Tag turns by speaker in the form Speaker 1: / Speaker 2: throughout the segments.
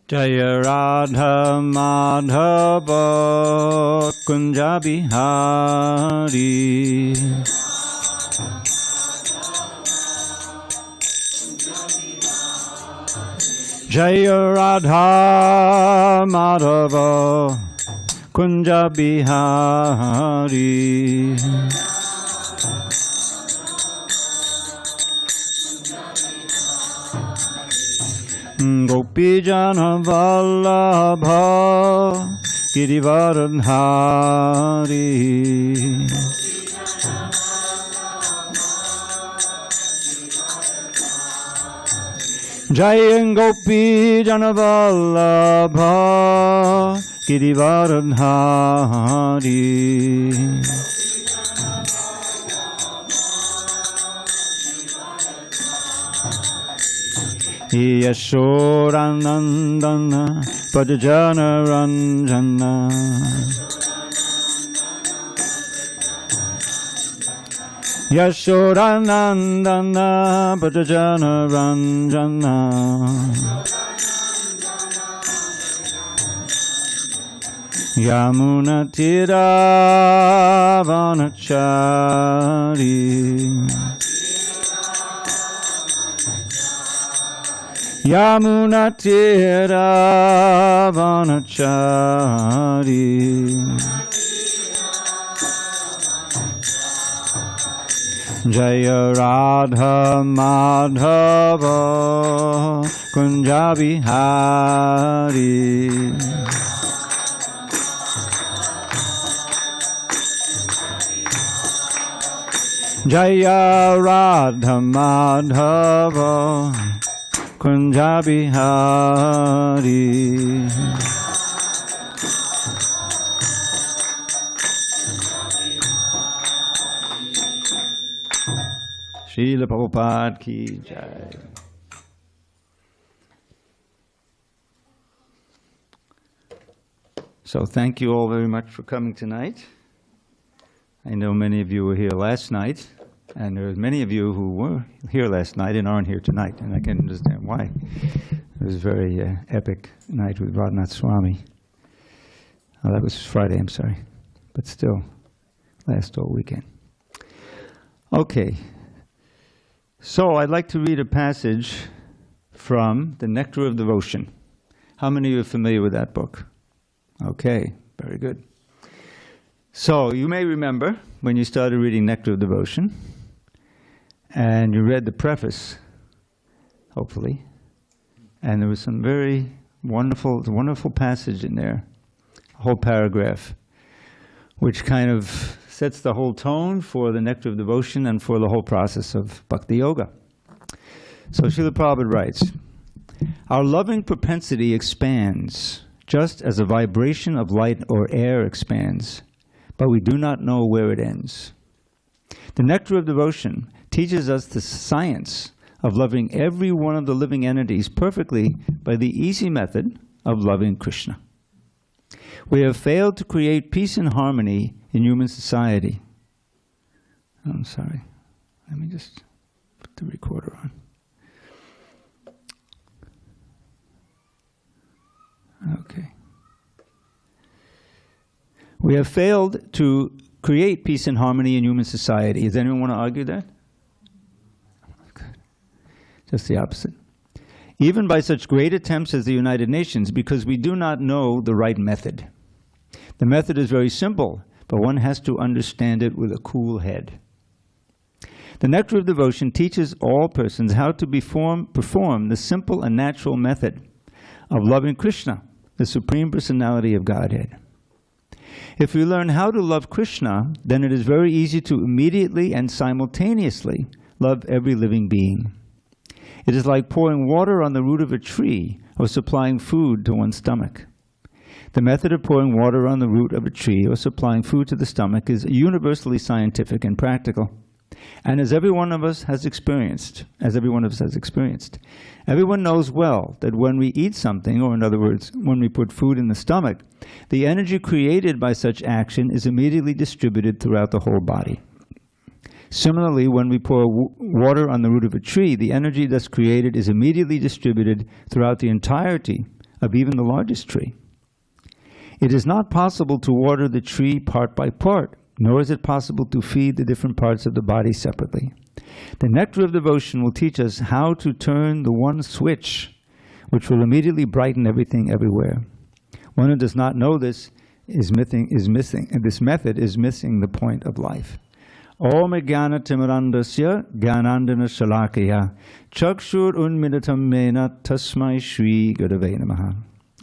Speaker 1: Jaya Radha Madhava Kunja Bihari. Jaya Radha Madhava Kunja Bihari. Gopi Jana Vallabha Girivaradhari. Jai Gopi Jana Vallabha Girivaradhari. Yashodanandana Pajajana Ranjana. Yashodanandana Pajajana Ranjana. Yamuna Tira Vanachari. Yamuna Tira Vanachari. Jaya Radha Madhava Kunja Bihari. Jaya Radha Madhava Kunja Bihari. Srila Prabhupada ki jai. So thank you all very much for coming tonight. I know many of you were here last night, and there are many of you who were here last night and aren't here tonight, and I can understand why. It was a very epic night with Radhanath Swami. Oh, that was Friday, I'm sorry. But still, last all weekend. Okay. So I'd like to read a passage from the Nectar of Devotion. How many of you are familiar with that book? Okay, very good. So you may remember when you started reading Nectar of Devotion, and you read the preface, hopefully, and there was some very wonderful passage in there, a whole paragraph, which kind of sets the whole tone for the Nectar of Devotion and for the whole process of Bhakti Yoga. So Srila Prabhupada writes, our loving propensity expands just as a vibration of light or air expands, but we do not know where it ends. The Nectar of Devotion teaches us the science of loving every one of the living entities perfectly by the easy method of loving Krishna. We have failed to create peace and harmony in human society. I'm sorry. Let me just put the recorder on. Okay. We have failed to create peace and harmony in human society. Does anyone want to argue that? Good. Just the opposite. Even by such great attempts as the United Nations, because we do not know the right method. The method is very simple, but one has to understand it with a cool head. The Nectar of Devotion teaches all persons how to perform the simple and natural method of loving Krishna, the Supreme Personality of Godhead. If we learn how to love Krishna, then it is very easy to immediately and simultaneously love every living being. It is like pouring water on the root of a tree or supplying food to one's stomach. The method of pouring water on the root of a tree or supplying food to the stomach is universally scientific and practical. And as every one of us has experienced, everyone knows well that when we eat something, or in other words, when we put food in the stomach, the energy created by such action is immediately distributed throughout the whole body. Similarly, when we pour water on the root of a tree, the energy thus created is immediately distributed throughout the entirety of even the largest tree. It is not possible to water the tree part by part, nor is it possible to feed the different parts of the body separately. The nectar of devotion will teach us how to turn the one switch, which will immediately brighten everything everywhere. One who does not know this is missing, and this method is missing the point of life. Om Jnana Timirandasya Jnanandana Shalakaya Chakshur Unmilitam Mena Tasmai Shri Gurave Namaha.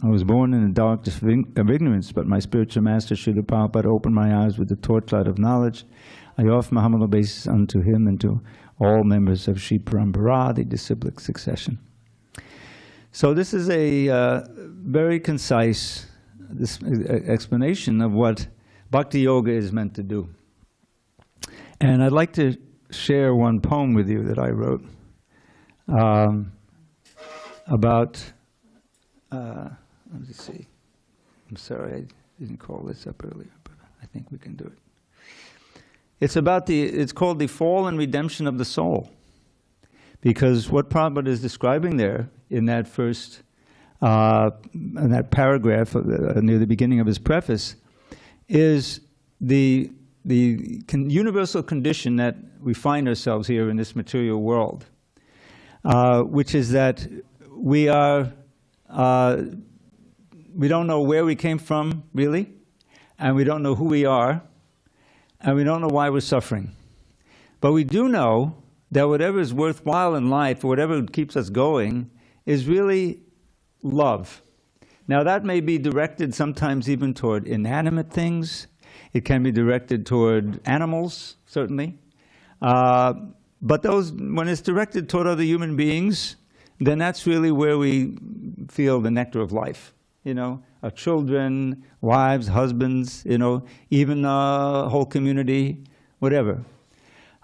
Speaker 1: I was born in the darkness of ignorance, but my spiritual master Srila Prabhupada opened my eyes with the torchlight of knowledge. I offer my humble obeisance unto him and to all members of Sri Parampara, the disciplic succession. So this is a very concise explanation of what Bhakti Yoga is meant to do. And I'd like to share one poem with you that I wrote about, let me see, I'm sorry I didn't call this up earlier, but I think we can do it. It's called The Fall and Redemption of the Soul. Because what Prabhupada is describing there in that first, in that paragraph near the beginning of his preface, is the universal condition that we find ourselves here in this material world, which is that we don't know where we came from, really, and we don't know who we are, and we don't know why we're suffering. But we do know that whatever is worthwhile in life, whatever keeps us going, is really love. Now that may be directed sometimes even toward inanimate things. It can be directed toward animals, certainly. But when it's directed toward other human beings, then that's really where we feel the nectar of life. You know, our children, wives, husbands, you know, even a whole community, whatever.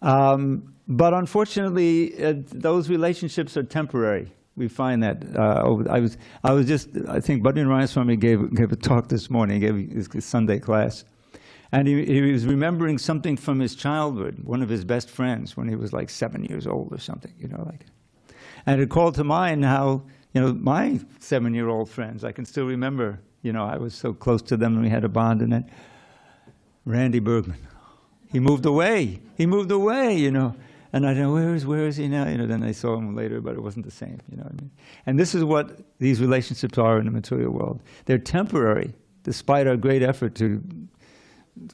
Speaker 1: But unfortunately, those relationships are temporary. We find that. I think Bhadin Ramaswamy gave a talk this morning, he gave his Sunday class. And he was remembering something from his childhood, one of his best friends, when he was like 7 years old or something, you know, like. And it called to mind how, you know, my 7-year-old friends, I can still remember, you know, I was so close to them and we had a bond. And then Randy Bergman, he moved away, you know. And I know, where is he now? You know, then I saw him later, but it wasn't the same, you know what I mean? And this is what these relationships are in the material world. They're temporary, despite our great effort to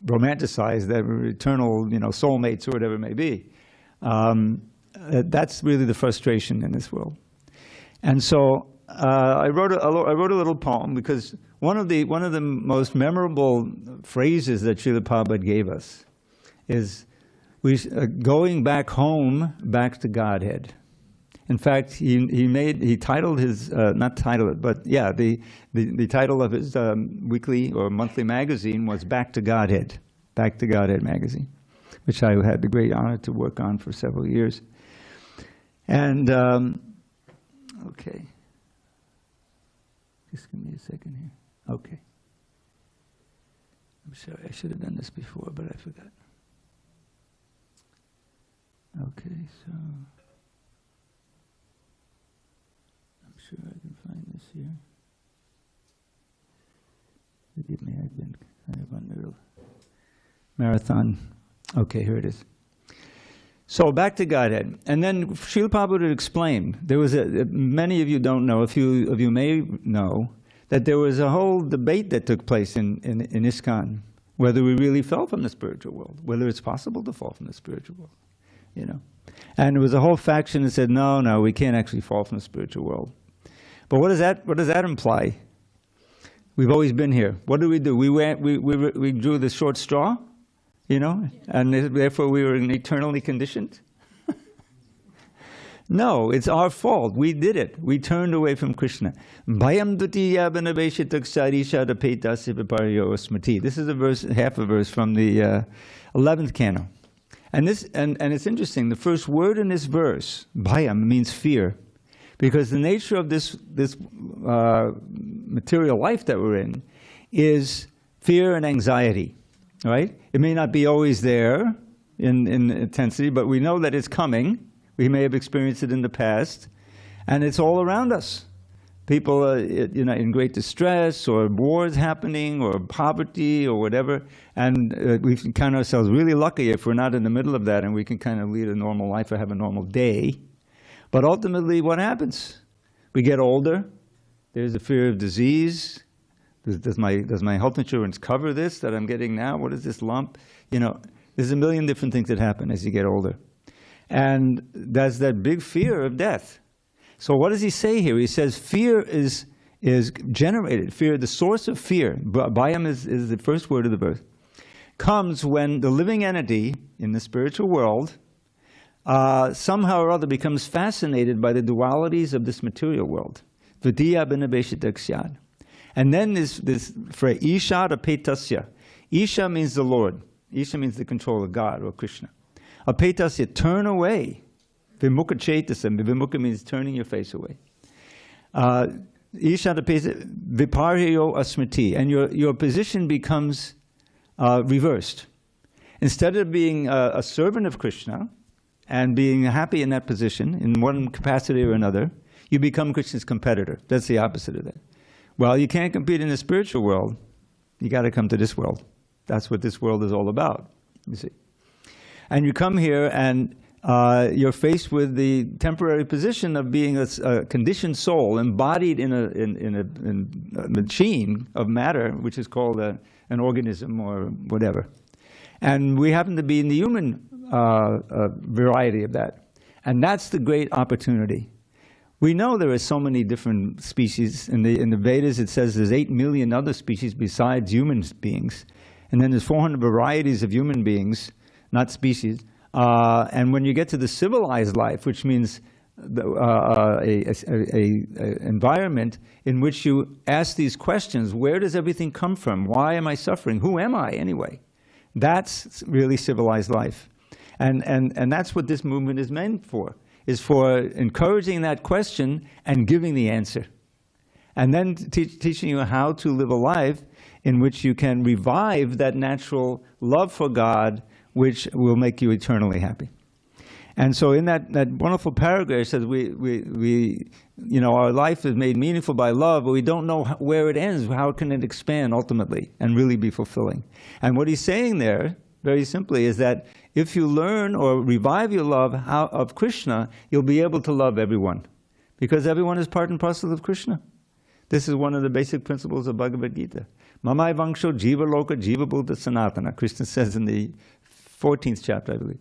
Speaker 1: romanticize that we're eternal, you know, soulmates or whatever it may be. That's really the frustration in this world. And so I wrote a little poem because one of the most memorable phrases that Srila Prabhupada gave us is going back home, back to Godhead. In fact, he titled his, not titled it, but yeah, the title of his weekly or monthly magazine was Back to Godhead magazine, which I had the great honor to work on for several years. And, okay, just give me a second here. Okay. I'm sorry, I should have done this before, but I forgot. Okay, so I'm sure I can find this here. Forgive me, I've been kind of on the real marathon. Okay, here it is. So back to Godhead. And then Srila Prabhupada explained, there was many of you don't know, a few of you may know, that there was a whole debate that took place in ISKCON, whether we really fell from the spiritual world, whether it's possible to fall from the spiritual world. You know, and there was a whole faction that said, no, we can't actually fall from the spiritual world. But what does that imply? We've always been here. What do? We drew the short straw, you know, and therefore we were eternally conditioned? No, it's our fault. We did it. We turned away from Krishna. This is a verse, half a verse from the 11th canto. And it's interesting, the first word in this verse, bhayam, means fear. Because the nature of this material life that we're in is fear and anxiety, right? It may not be always there in intensity, but we know that it's coming. We may have experienced it in the past. And it's all around us. people in great distress, or wars happening, or poverty, or whatever, and we can count ourselves really lucky if we're not in the middle of that, and we can kind of lead a normal life or have a normal day. But ultimately, what happens? We get older. There's a fear of disease. Does my health insurance cover this that I'm getting now? What is this lump? There's a million different things that happen as you get older. And there's that big fear of death. So what does he say here? He says fear is generated. Fear, the source of fear, Bhayam is the first word of the verse, comes when the living entity in the spiritual world somehow or other becomes fascinated by the dualities of this material world. And then this phrase, Isha apetasya. Isha means the Lord. Isha means the control of God, or Krishna. Apetasya, turn away. Vimukha chetasam. Vimukha means turning your face away. Isha apetasya, viparhiyo asmriti. And your position becomes reversed. Instead of being a servant of Krishna and being happy in that position, in one capacity or another, you become Krishna's competitor. That's the opposite of that. Well, you can't compete in the spiritual world. You got to come to this world. That's what this world is all about, you see. And you come here and you're faced with the temporary position of being a conditioned soul embodied in a machine of matter, which is called an organism or whatever. And we happen to be in the human variety of that. And that's the great opportunity. We know there are so many different species. In the Vedas it says there's 8 million other species besides human beings. And then there's 400 varieties of human beings, not species. And when you get to the civilized life, which means a environment in which you ask these questions, where does everything come from? Why am I suffering? Who am I anyway? That's really civilized life. And that's what this movement is meant for, is for encouraging that question and giving the answer. And then teaching you how to live a life in which you can revive that natural love for God, which will make you eternally happy. And so in that wonderful paragraph, it says our life is made meaningful by love, but we don't know where it ends. How can it expand ultimately and really be fulfilling? And what he's saying there, very simply, is that if you learn or revive your love of Krishna, you'll be able to love everyone, because everyone is part and parcel of Krishna. This is one of the basic principles of Bhagavad Gita. Mamai vangsho jiva loka jiva buddha sanatana. Krishna says in the 14th chapter, I believe,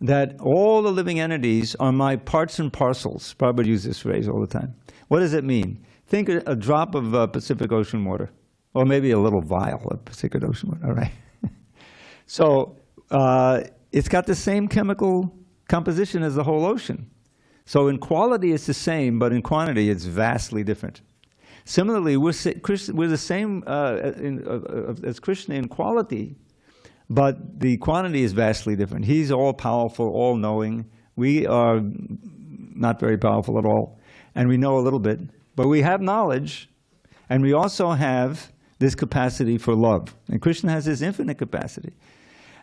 Speaker 1: that all the living entities are my parts and parcels. Prabhupada uses this phrase all the time. What does it mean? Think a drop of Pacific Ocean water, or maybe a little vial of Pacific Ocean water, all right? So it's got the same chemical composition as the whole ocean. So in quality it's the same, but in quantity it's vastly different. Similarly, we're the same as Krishna in quality, but the quantity is vastly different. He's all-powerful, all-knowing. We are not very powerful at all, and we know a little bit. But we have knowledge, and we also have this capacity for love. And Krishna has this infinite capacity.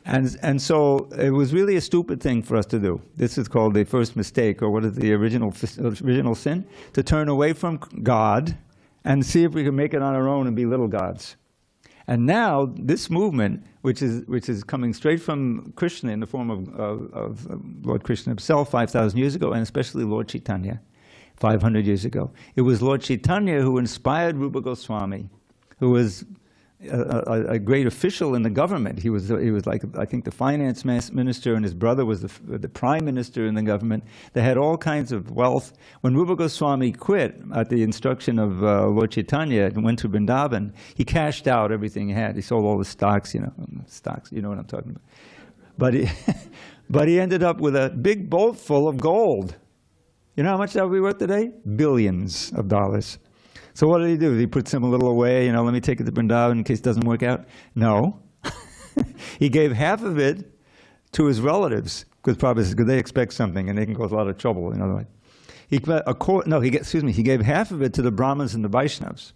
Speaker 1: And so it was really a stupid thing for us to do. This is called the first mistake, or what is the original sin? To turn away from God and see if we can make it on our own and be little gods. And now this movement, which is coming straight from Krishna in the form of Lord Krishna himself 5,000 years ago, and especially Lord Chaitanya 500 years ago. It was Lord Chaitanya who inspired Rupa Goswami, who was a great official in the government. He was like, I think, the finance minister, and his brother was the prime minister in the government. They had all kinds of wealth. When Rupa Goswami quit at the instruction of Lord Chaitanya and went to Vrindavan, he cashed out everything he had. He sold all the stocks, you know what I'm talking about. But he ended up with a big boat full of gold. You know how much that would be worth today? Billions of dollars. So what did he do? He put some a little away, let me take it to Vrindavan in case it doesn't work out? No. He gave half of it to his relatives, because they expect something and they can cause a lot of trouble, in other words. He gave half of it to the Brahmins and the Vaishnavas.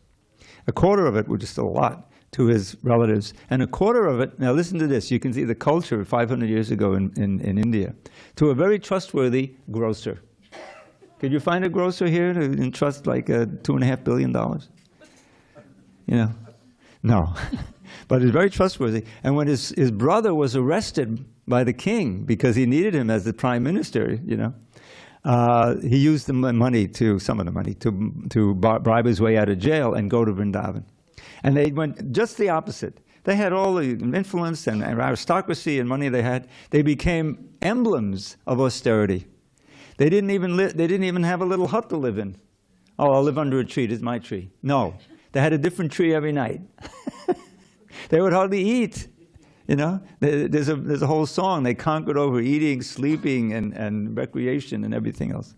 Speaker 1: A quarter of it, which is still a lot, to his relatives. And a quarter of it, now listen to this, you can see the culture 500 years ago in India, to a very trustworthy grocer. Could you find a grocer here to entrust like $2.5 billion? You know, no. But he's very trustworthy. And when his brother was arrested by the king because he needed him as the prime minister, you know, he used some of the money to bribe his way out of jail and go to Vrindavan. And they went just the opposite. They had all the influence and aristocracy and money they had. They became emblems of austerity. They didn't even have a little hut to live in. Oh, I'll live under a tree. This is my tree. No, they had a different tree every night. They would hardly eat. You know, there's a whole song. They conquered over eating, sleeping, and recreation and everything else.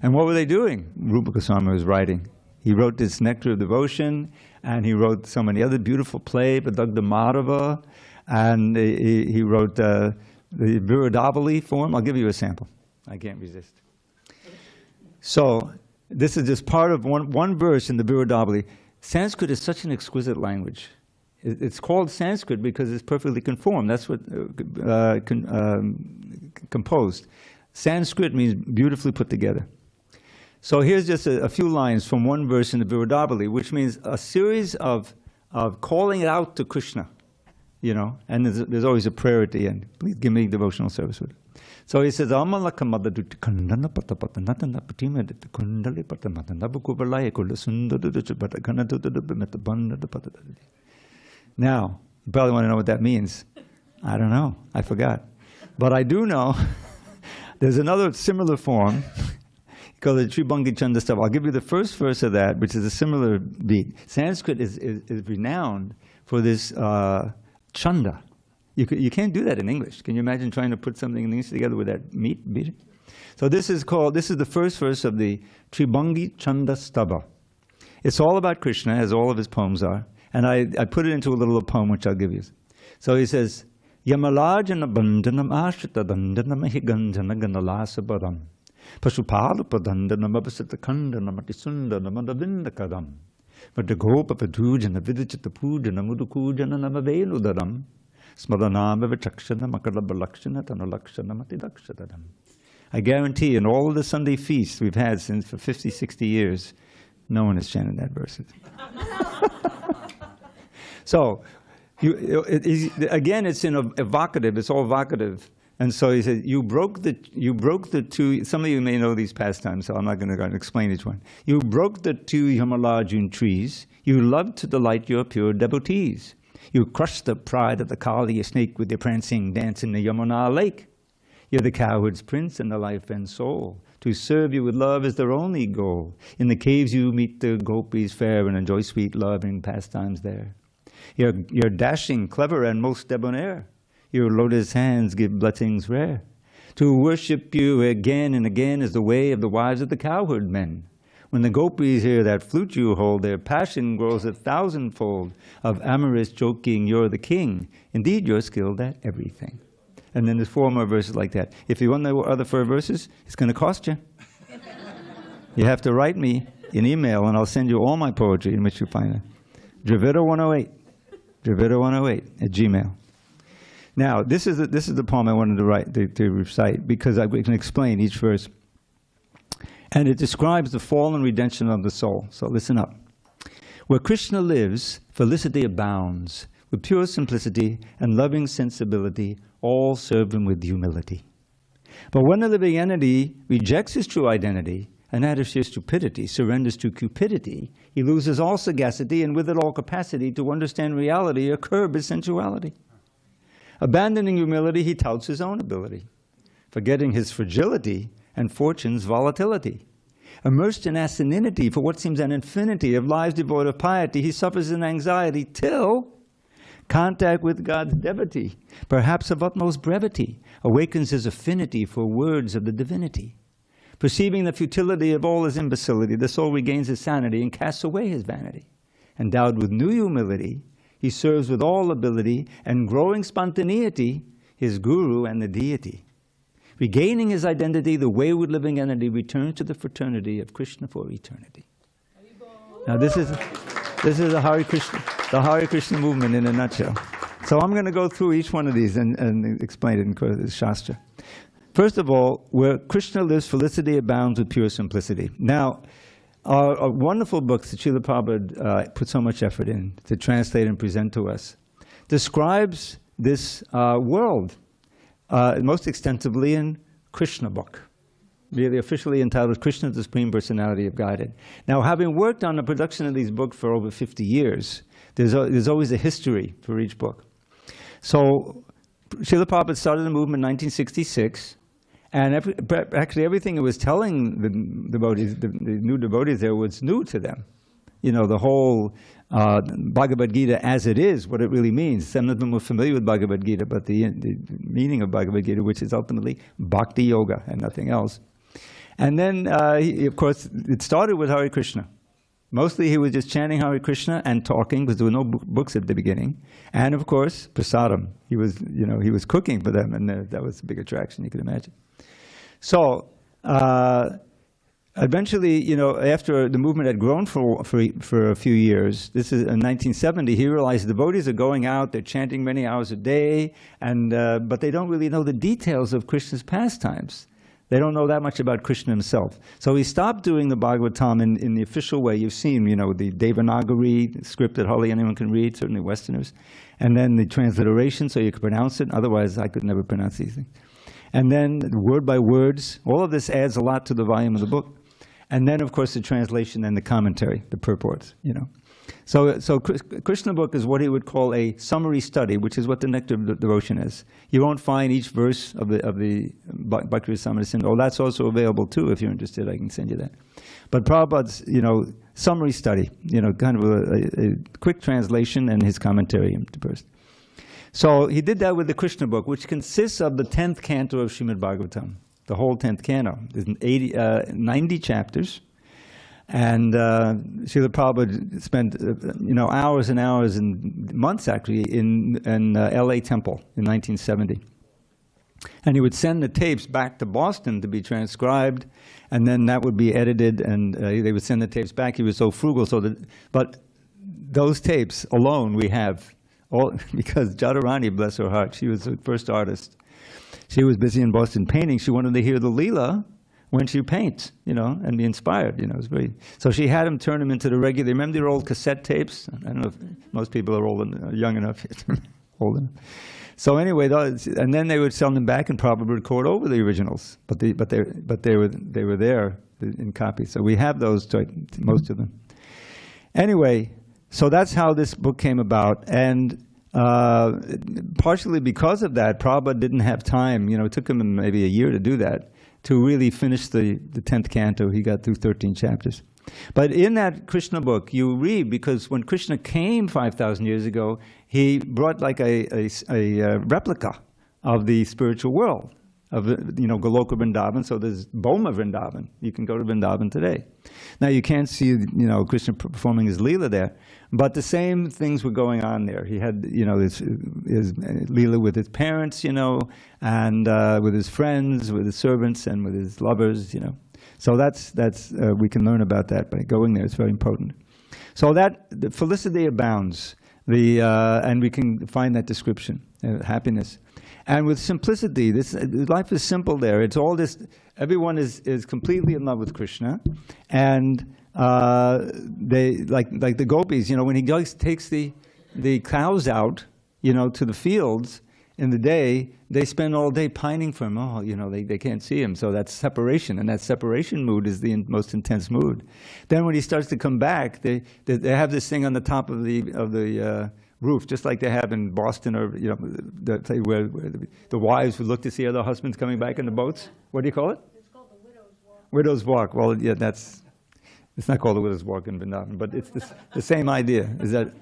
Speaker 1: And what were they doing? Rupa Goswami was writing. He wrote this Nectar of Devotion, and he wrote so many other beautiful plays, Padagda Madhava, and he wrote the Viradavali form. I'll give you a sample. I can't resist. So this is just part of one verse in the Viradavali. Sanskrit is such an exquisite language. It's called Sanskrit because it's perfectly conformed. That's what composed. Sanskrit means beautifully put together. So here's just a few lines from one verse in the Viradavali, which means a series of calling it out to Krishna, you know, and there's always a prayer at the end. Please give me devotional service with it. So he says, now, you probably want to know what that means. I don't know. I forgot. But I do know there's another similar form called the Tribhangi Chanda Stava. I'll give you the first verse of that, which is a similar beat. Sanskrit is renowned for this chanda. You can't do that in English. Can you imagine trying to put something in English together with that beat? So this is the first verse of the Tribhangi Chanda Stava. It's all about Krishna, as all of his poems are. And I put it into a little poem, which I'll give you. So he says, Yamalajana bandhanam ashrita dandhanam higandhana ganalasa badam. Pasupala padandhanam abhasita kandhanam atisundanam adavindakadam. Vadagopa padujana vidachita pujana mudukujana namavenudaram. Smadanama vichakshana makalabalakshana tanalakshana matidakshadam. I guarantee in all of the Sunday feasts we've had for 50, 60 years, no one has chanted that verse. So, again, it's evocative. It's all evocative, and so he said, "You broke the two." Some of you may know these pastimes, so I'm not going to explain each one. You broke the two Yamalajun trees. You loved to delight your pure devotees. You crushed the pride of the Kali snake with your prancing dance in the Yamuna lake. You're the cowherd's prince and the life and soul. To serve you with love is their only goal. In the caves you meet the gopis fair and enjoy sweet loving pastimes there. You're dashing, clever, and most debonair. Your lotus hands give blessings rare. To worship you again and again is the way of the wives of the cowherd men. When the gopis hear that flute you hold, their passion grows 1,000-fold. Of amorous joking, you're the king. Indeed, you're skilled at everything. And then there's 4 more verses like that. If you want to know other 4 verses, it's going to cost you. You have to write me an email, and I'll send you all my poetry in which you find it. Dravida 108. Dravida 108 at Gmail. Now, this is the poem I wanted to recite because I can explain each verse. And it describes the fall and redemption of the soul. So listen up. Where Krishna lives, felicity abounds. With pure simplicity and loving sensibility, all serve him with humility. But when the living entity rejects his true identity, and out of sheer stupidity surrenders to cupidity, he loses all sagacity and with it all capacity to understand reality or curb his sensuality. Abandoning humility, he touts his own ability, forgetting his fragility and fortune's volatility. Immersed in asininity for what seems an infinity of lives devoid of piety, he suffers in anxiety till contact with God's devotee, perhaps of utmost brevity, awakens his affinity for words of the divinity. Perceiving the futility of all his imbecility, the soul regains his sanity and casts away his vanity. Endowed with new humility, he serves with all ability and growing spontaneity his guru and the deity. Regaining his identity, the wayward living entity returns to the fraternity of Krishna for eternity. Now this is the Hare Krishna movement in a nutshell. So I'm going to go through each one of these and explain it in the Shastra. First of all, where Krishna lives, felicity abounds with pure simplicity. Now, our wonderful books that Srila Prabhupada put so much effort in to translate and present to us describes this world most extensively in Kṛṣṇa book, really officially entitled Krishna, the Supreme Personality of Godhead. Now, having worked on the production of these books for over 50 years, there's always a history for each book. So, Srila Prabhupada started the movement in 1966, and actually everything it was telling the devotees, the new devotees there, was new to them. You know, the whole Bhagavad Gita as it is, what it really means. Some of them were familiar with Bhagavad Gita, but the meaning of Bhagavad Gita, which is ultimately Bhakti Yoga and nothing else. And then, of course, it started with Hare Krishna. Mostly he was just chanting Hare Krishna and talking, because there were no books at the beginning. And of course, prasadam. He was cooking for them, and that was a big attraction, you could imagine. So, eventually, after the movement had grown for a few years, this is in 1970, he realized the devotees are going out, they're chanting many hours a day, and but they don't really know the details of Krishna's pastimes. They don't know that much about Krishna himself. So he stopped doing the Bhagavatam in the official way. You've seen, the Devanagari script that hardly anyone can read, certainly Westerners, and then the transliteration so you can pronounce it. Otherwise, I could never pronounce these things. And then word by words. All of this adds a lot to the volume of the book. And then, of course, the translation and the commentary, the purports, So Kṛṣṇa book is what he would call a summary study, which is what the Nectar of Devotion is. You won't find each verse of the Bhakti Rasamrita. Oh, that's also available too, if you're interested. I can send you that. But Prabhupada's, summary study, kind of a quick translation and his commentary first. So he did that with the Kṛṣṇa book, which consists of the 10th canto of Srimad Bhagavatam. The whole 10th canto. There's 90 chapters. And Srila Prabhupada spent hours and hours and months actually in LA Temple in 1970. And he would send the tapes back to Boston to be transcribed, and then that would be edited, and they would send the tapes back. He was so frugal, but those tapes alone we have, all because Jadharani, bless her heart, she was the first artist. She was busy in Boston painting. She wanted to hear the Leela when she paints, and be inspired, it was very. So she had him turn them into the regular. Remember the old cassette tapes? I don't know if most people are young enough to hold them. So anyway, and then they would send them back and probably record over the originals, but they were there in copies. So we have those, most of them. Anyway, so that's how this book came about, and partially because of that, Prabhupada didn't have time. It took him maybe a year to do that, to really finish the 10th canto. He got through 13 chapters. But in that Kṛṣṇa book, you read, because when Krishna came 5,000 years ago, he brought like a replica of the spiritual world, of Goloka Vrindavan. So there's Boma Vrindavan. You can go to Vrindavan today. Now you can't see Krishna performing his Leela there, but the same things were going on there. He had his Leela with his parents, and with his friends, with his servants, and with his lovers, So that's we can learn about that by going there. It's very important. So the felicity abounds. And we can find that description, happiness. And with simplicity, life is simple there. It's all this, everyone is completely in love with Krishna. And they, like the gopis, when he takes the cows out, to the fields in the day, they spend all day pining for him. Oh, they can't see him. So that's separation. And that separation mood is the most intense mood. Then when he starts to come back, they have this thing on the top of the roof, just like they have in Boston, or where the wives would look to see other husbands coming back in the boats. What do you call it?
Speaker 2: It's called the Widow's Walk.
Speaker 1: Widow's Walk. Well, yeah, it's not called the Widow's Walk in Vrindavan, but it's the same idea, is that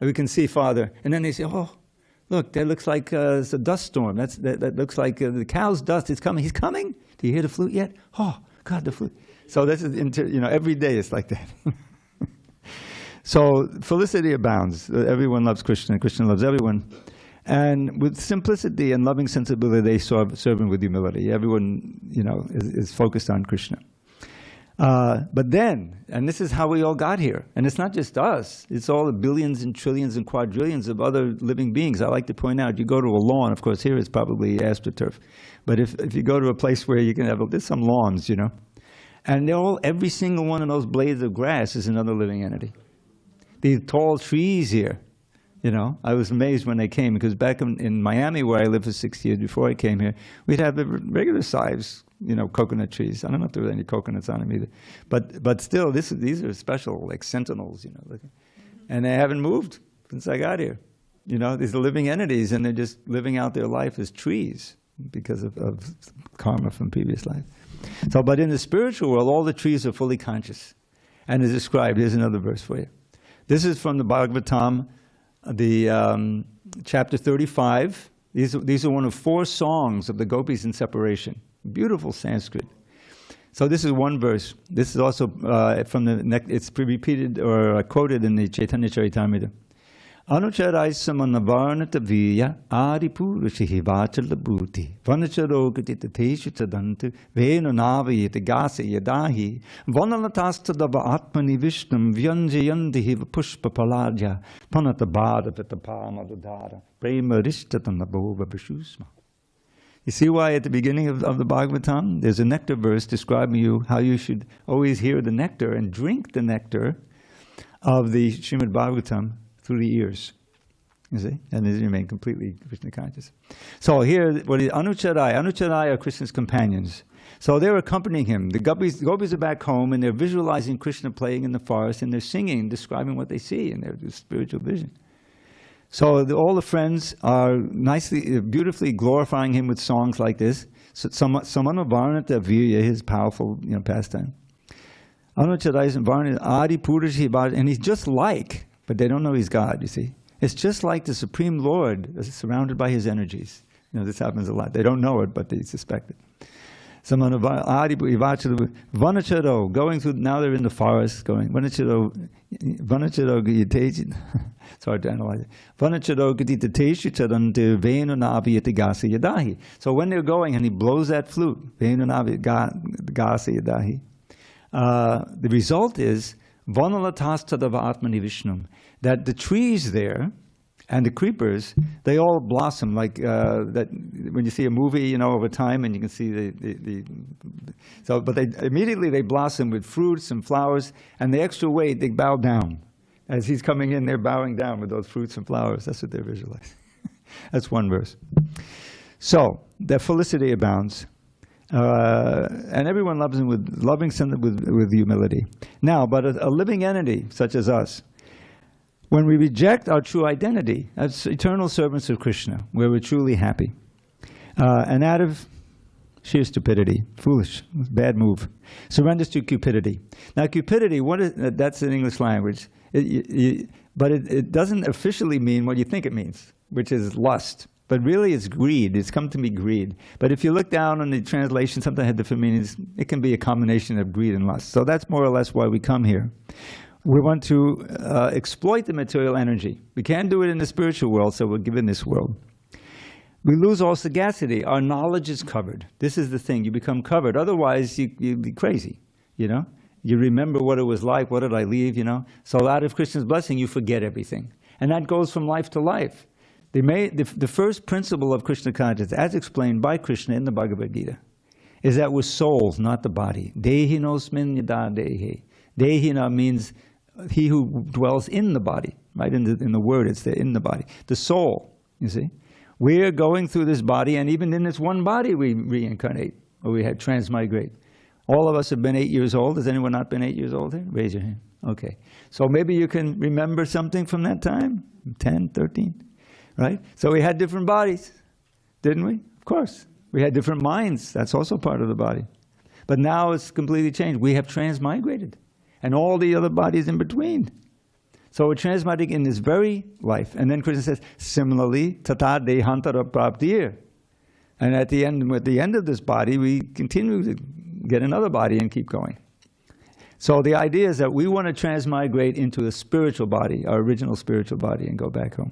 Speaker 1: we can see Father. And then they say, oh, look, that looks like it's a dust storm. That looks like the cow's dust is coming. He's coming. Do you hear the flute yet? Oh, God, the flute. So this is, every day it's like that. So felicity abounds. Everyone loves Krishna. Krishna loves everyone. And with simplicity and loving sensibility, they serve him with humility. Everyone, is focused on Krishna. But then, and this is how we all got here, and it's not just us, it's all the billions and trillions and quadrillions of other living beings. I like to point out, you go to a lawn, of course here it's probably AstroTurf, but if you go to a place where you can have, there's some lawns, you know, and every single one of those blades of grass is another living entity. These tall trees here, you know, I was amazed when they came, because back in Miami, where I lived for 6 years before I came here, we'd have the regular size, you know, coconut trees. I don't know if there were any coconuts on them either. But still, these are special, like sentinels, you know. And they haven't moved since I got here. You know, these are living entities, and they're just living out their life as trees because of karma from previous life. So, but in the spiritual world, all the trees are fully conscious. And as described, here's another verse for you. This is from the Bhagavatam, the chapter 35. These are one of 4 songs of the gopis in separation. Beautiful Sanskrit. So this is one verse. This is also from it's repeated or quoted in the Chaitanya Charitamrita. Anucharai samanavarnata viya adipurushihi vachalabhuti vanacharogati tateshu tadantu venu navayita gasa yadahi vanalatastadava atmani vishnam vyanjayandihi pushpa paladya panatabhada pitapana prema rishtatanabhova vishusma. You see why at the beginning of the Bhagavatam, there's a nectar verse describing you how you should always hear the nectar and drink the nectar of the Srimad Bhagavatam through the ears. You see? And then you remain completely Krishna conscious. So here, what is Anucharai? Anucharai are Krishna's companions. So they're accompanying him. The gopis are back home, and they're visualizing Krishna playing in the forest, and they're singing, describing what they see in their spiritual vision. So all the friends are nicely, beautifully glorifying him with songs like this. So Samana Varnata Virya, his powerful, you know, pastime. Anucharai and Varnata Adi Purashi, and he's just like, but they don't know he's God, you see. It's just like the Supreme Lord surrounded by his energies. You know, this happens a lot. They don't know it, but they suspect it. Vanacharo, going through, now they're in the forest, going, Vanacharo, it's hard to analyze it. So when they're going and he blows that flute, the result is that the trees there and the creepers, they all blossom like that. When you see a movie, you know, over time, and you can see but they immediately blossom with fruits and flowers, and the extra weight, they bow down. As he's coming in, they're bowing down with those fruits and flowers. That's what they're visualizing. That's one verse. So their felicity abounds, and everyone loves him with humility. Now, but a living entity such as us, when we reject our true identity as eternal servants of Krishna, where we're truly happy, and out of sheer stupidity, foolish, bad move, surrenders to cupidity. Now, cupidity, that's in English language, but it doesn't officially mean what you think it means, which is lust. But really it's greed. It's come to be greed. But if you look down on the translation, sometimes had different meanings. It can be a combination of greed and lust. So that's more or less why we come here. We want to exploit the material energy. We can't do it in the spiritual world, so we'll give it in this world. We lose all sagacity. Our knowledge is covered. This is the thing. You become covered. Otherwise, you'd be crazy, you know? You remember what it was like. What did I leave, you know? So out of Krishna's blessing, you forget everything. And that goes from life to life. The first principle of Krishna consciousness, as explained by Krishna in the Bhagavad Gita, is that we're souls, not the body. Dehinosmin yada dehi. Dehina means he who dwells in the body, right? In the word, it's there, in the body. The soul, you see. We're going through this body, and even in this one body we reincarnate, or we had transmigrate. All of us have been 8 years old. Has anyone not been 8 years old here? Raise your hand. Okay. So maybe you can remember something from that time, 10, 13. Right? So we had different bodies, didn't we? Of course. We had different minds. That's also part of the body. But now it's completely changed. We have transmigrated. And all the other bodies in between. So we're transmigrating in this very life. And then Krishna says, similarly, tata dehantara praptir. And at the end of this body, we continue to get another body and keep going. So the idea is that we want to transmigrate into the spiritual body, our original spiritual body, and go back home.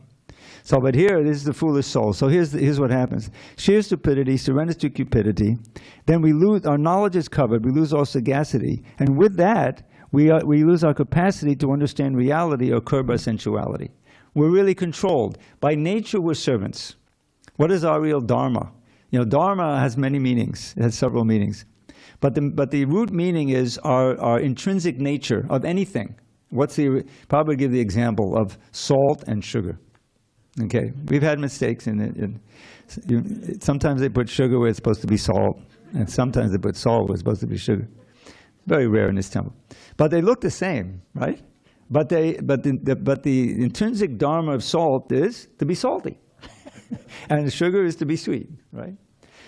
Speaker 1: So, but here, this is the foolish soul. So here's what happens. Sheer stupidity surrenders to cupidity. Then we lose, our knowledge is covered, we lose our sagacity. And with that, we lose our capacity to understand reality or curb our sensuality. We're really controlled. By nature, we're servants. What is our real dharma? You know, dharma has many meanings. It has several meanings. But the root meaning is our intrinsic nature of anything. Probably give the example of salt and sugar. Okay, we've had mistakes in it. Sometimes they put sugar where it's supposed to be salt, and sometimes they put salt where it's supposed to be sugar. Very rare in this temple. But they look the same, right? But the intrinsic dharma of salt is to be salty. And sugar is to be sweet, right?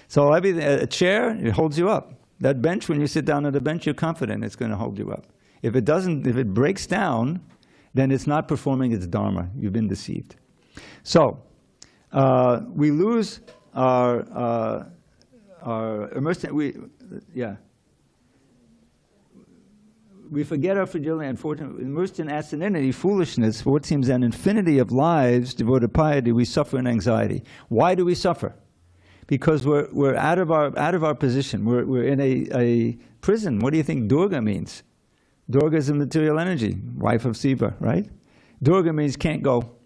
Speaker 1: So a chair, it holds you up. That bench, when you sit down at a bench, you're confident it's going to hold you up. If it breaks down, then it's not performing its dharma. You've been deceived. So we lose our immersed. We forget our fragility, unfortunately, immersed in asininity, foolishness, for what seems an infinity of lives devoted to piety, we suffer in anxiety. Why do we suffer? Because we're out of our position. We're in a prison. What do you think Durga means? Durga is a material energy, wife of Shiva, right? Durga means can't go.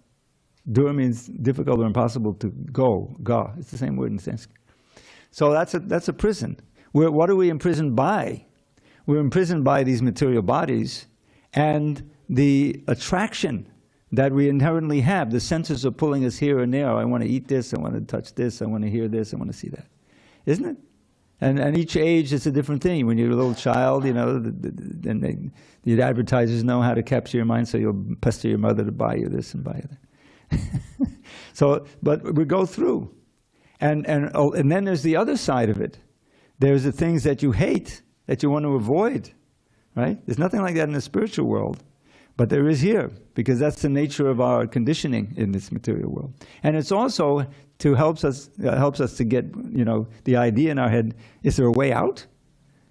Speaker 1: Durga means difficult or impossible to go. Ga. It's the same word in Sanskrit. So that's a prison. What are we imprisoned by? We're imprisoned by these material bodies and the attraction that we inherently have. The senses are pulling us here and there. I want to eat this, I want to touch this, I want to hear this, I want to see that. Isn't it? And each age is a different thing. When you're a little child, you know, then the advertisers know how to capture your mind, so you'll pester your mother to buy you this and buy you that. So, but we go through. And then there's the other side of it. There's the things that you hate, that you want to avoid, right? There's nothing like that in the spiritual world. But there is here, because that's the nature of our conditioning in this material world. And it's also helps us to get, you know, the idea in our head, is there a way out?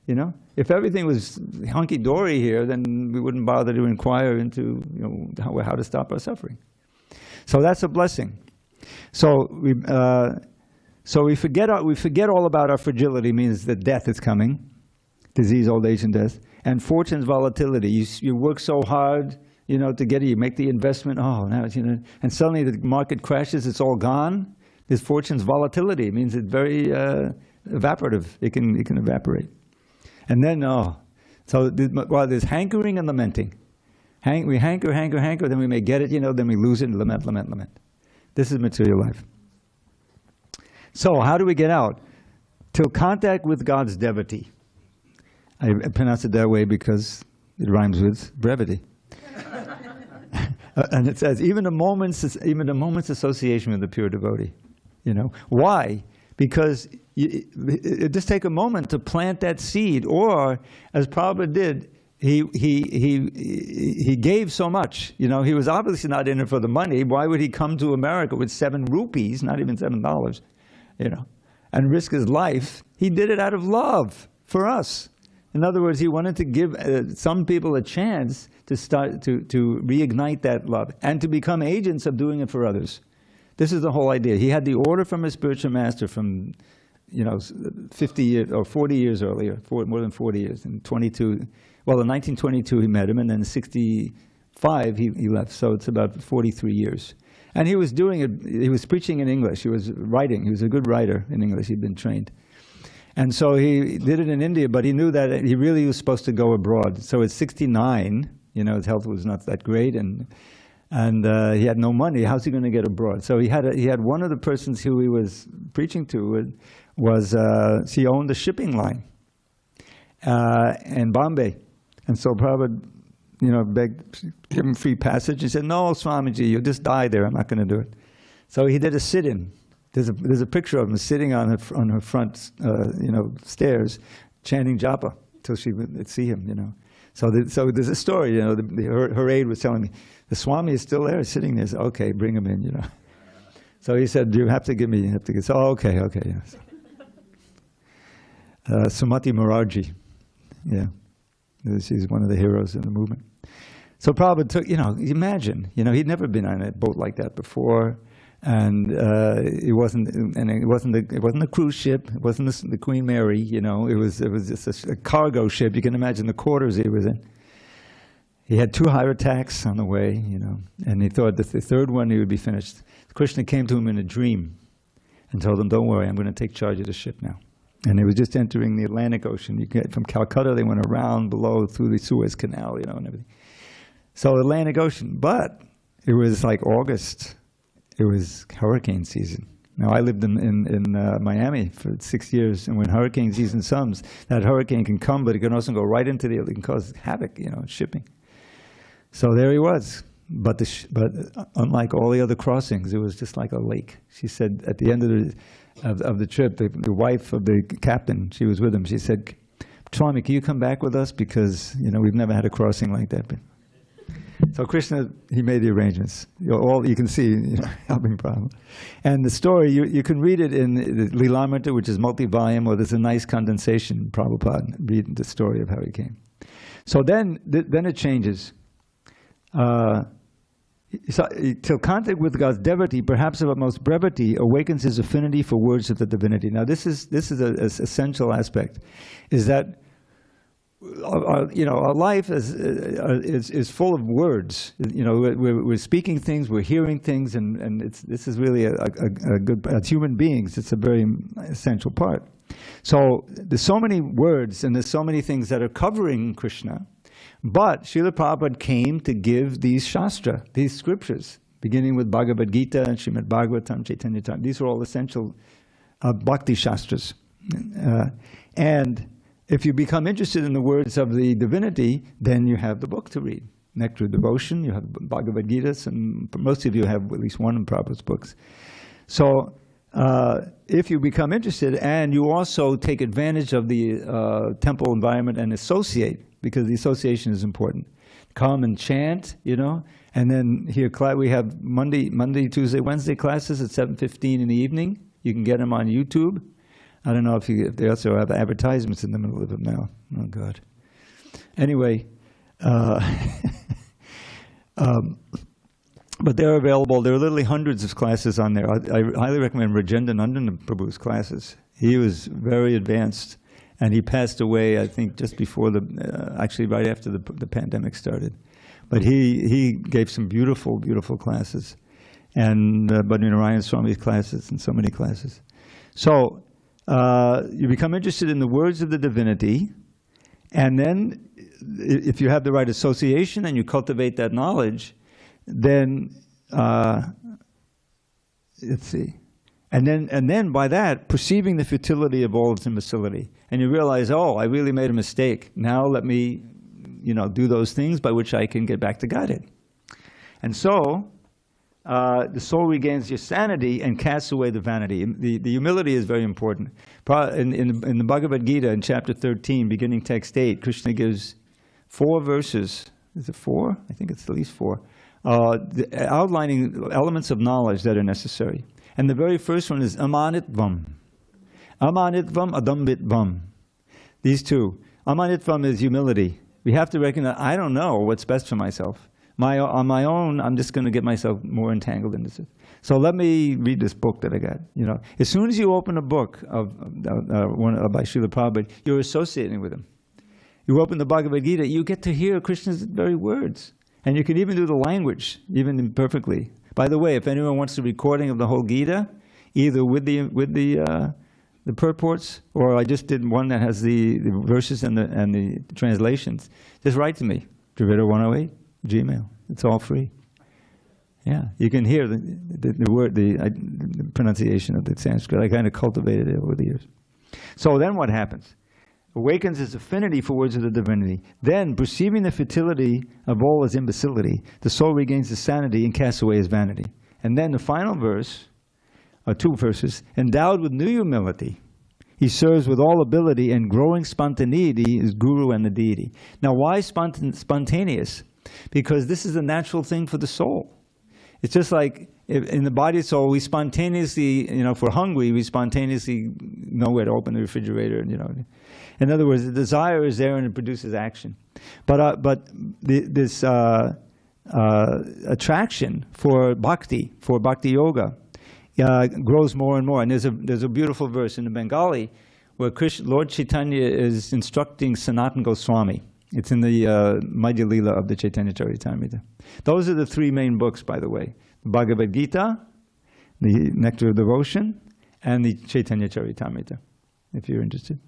Speaker 1: You know? If everything was hunky-dory here, then we wouldn't bother to inquire into, you know, how to stop our suffering. So that's a blessing. So we forget all about our fragility, means that death is coming. Disease, old age, and death, and fortune's volatility. You work so hard, you know, to get it. You make the investment. Oh, now it's, you know, and suddenly the market crashes. It's all gone. This fortune's volatility means it's very evaporative. It can evaporate, and then while there's hankering and lamenting, we hanker, then we may get it, you know, then we lose it and lament. This is material life. So how do we get out? Till contact with God's devotee. I pronounce it that way because it rhymes with brevity. And it says, even a moment's association with the pure devotee. You know why? Because it just take a moment to plant that seed. Or, as Prabhupada did, he gave so much. You know, he was obviously not in it for the money. Why would he come to America with 7 rupees, not even $7? You know, and risk his life? He did it out of love for us. In other words, he wanted to give some people a chance to start to reignite that love and to become agents of doing it for others. This is the whole idea. He had the order from his spiritual master from, you know, 50 years or 40 years earlier, more than 40 years. In 1922 he met him, and then in 65 he left. So it's about 43 years. And he was doing it. He was preaching in English. He was writing. He was a good writer in English. He'd been trained. And so he did it in India, but he knew that he really was supposed to go abroad. So at 69, you know, his health was not that great, and he had no money. How's he going to get abroad? So he had one of the persons who he was preaching to she owned a shipping line in Bombay, and so Prabhupada, you know, begged, give him free passage. He said, "No, Swamiji, you'll just die there. I'm not going to do it." So he did a sit-in. There's a picture of him sitting on her front, you know, stairs, chanting japa till she would see him, you know. So there's a story, you know. Her aide was telling me, the Swami is still there, sitting there. I said, okay, bring him in, you know. So he said, you have to give me. So okay, yes. Sumati Morarji, yeah, she's one of the heroes in the movement. So Prabhupada took, you know, imagine, you know, he'd never been on a boat like that before. And it wasn't a cruise ship. It wasn't the Queen Mary. You know, it was just a cargo ship. You can imagine the quarters he was in. He had 2 heart attacks on the way, you know, and he thought that the 3rd one he would be finished. Krishna came to him in a dream and told him, "Don't worry, I'm going to take charge of the ship now." And he was just entering the Atlantic Ocean. From Calcutta, they went around below through the Suez Canal, you know, and everything. So Atlantic Ocean, but it was like August. It was hurricane season. Now, I lived in Miami for 6 years, and when hurricane season comes, that hurricane can come, but it can also go right into it can cause havoc, you know, shipping. So there he was. But unlike all the other crossings, it was just like a lake. She said at the end of the trip, the wife of the captain, she was with him, she said, "Swami, can you come back with us? Because, you know, we've never had a crossing like that." So Krishna, he made the arrangements. You can see, you know, helping Prabhupada. And the story, you can read it in the Lilamrita, which is multi-volume, or there's a nice condensation, Prabhupada, read the story of how he came. So then it changes. Till contact with God's devotee, perhaps of utmost brevity, awakens his affinity for words of the divinity. Now this is an essential aspect, is that our life is full of words. You know, we're speaking things, we're hearing things, and this is really a good. As human beings, it's a very essential part. So there's so many words, and there's so many things that are covering Krishna. But Srila Prabhupada came to give these shastra, these scriptures, beginning with Bhagavad Gita and Srimad Bhagavatam, Chaitanya Charitamrita. These are all essential bhakti shastras. And if you become interested in the words of the divinity, then you have the book to read. Nectar of Devotion, you have Bhagavad Gita, and most of you have at least one of Prabhupada's books. So if you become interested, and you also take advantage of the temple environment and associate, because the association is important. Come and chant, you know, and then here we have Monday, Tuesday, Wednesday classes at 7:15 in the evening. You can get them on YouTube. I don't know if they also have advertisements in the middle of them now. Oh, God. Anyway, but they're available. There are literally hundreds of classes on there. I highly recommend Rajendra Nandan Prabhu's classes. He was very advanced, and he passed away, I think, just before actually right after the pandemic started. But he gave some beautiful, beautiful classes, and Narayan Swami's classes, and so many classes. So you become interested in the words of the divinity, and then if you have the right association and you cultivate that knowledge, then let's see. And then by that, perceiving the futility of all its imbecility. And you realize, oh, I really made a mistake. Now let me, do those things by which I can get back to Godhead. And so, the soul regains your sanity and casts away the vanity. The humility is very important. In the Bhagavad Gita, in chapter 13, beginning text 8, Krishna gives 4 verses. Is it 4? I think it's at least 4. Outlining elements of knowledge that are necessary. And the very first one is amanitvam. Amanitvam, adambitvam. These two. Amanitvam is humility. We have to recognize, I don't know what's best for myself. On my own, I'm just going to get myself more entangled in this. So let me read this book that I got. As soon as you open a book by Srila Prabhupada, you're associating with him. You open the Bhagavad Gita, you get to hear Krishna's very words. And you can even do the language, even imperfectly. By the way, if anyone wants a recording of the whole Gita, either with the purports, or I just did one that has the verses and the translations, just write to me, Dravida108, Gmail. It's all free. Yeah, you can hear the word, the pronunciation of the Sanskrit. I kind of cultivated it over the years. So then what happens? Awakens his affinity for words of the divinity. Then, perceiving the futility of all his imbecility, the soul regains his sanity and casts away his vanity. And then the final verse, or 2 verses, endowed with new humility, he serves with all ability and growing spontaneity his guru and the deity. Now, why spontaneous? Because this is a natural thing for the soul. It's just like in the body and soul, we spontaneously, if we're hungry, we spontaneously know where to open the refrigerator. In other words, the desire is there and it produces action. But this attraction for bhakti yoga, grows more and more. And there's a beautiful verse in the Bengali where Lord Chaitanya is instructing Sanatana Goswami. It's in the Madhya Lila of the Chaitanya Charitamrita. Those are the three main books, by the way. The Bhagavad Gita, the Nectar of Devotion, and the Chaitanya Charitamrita, if you're interested.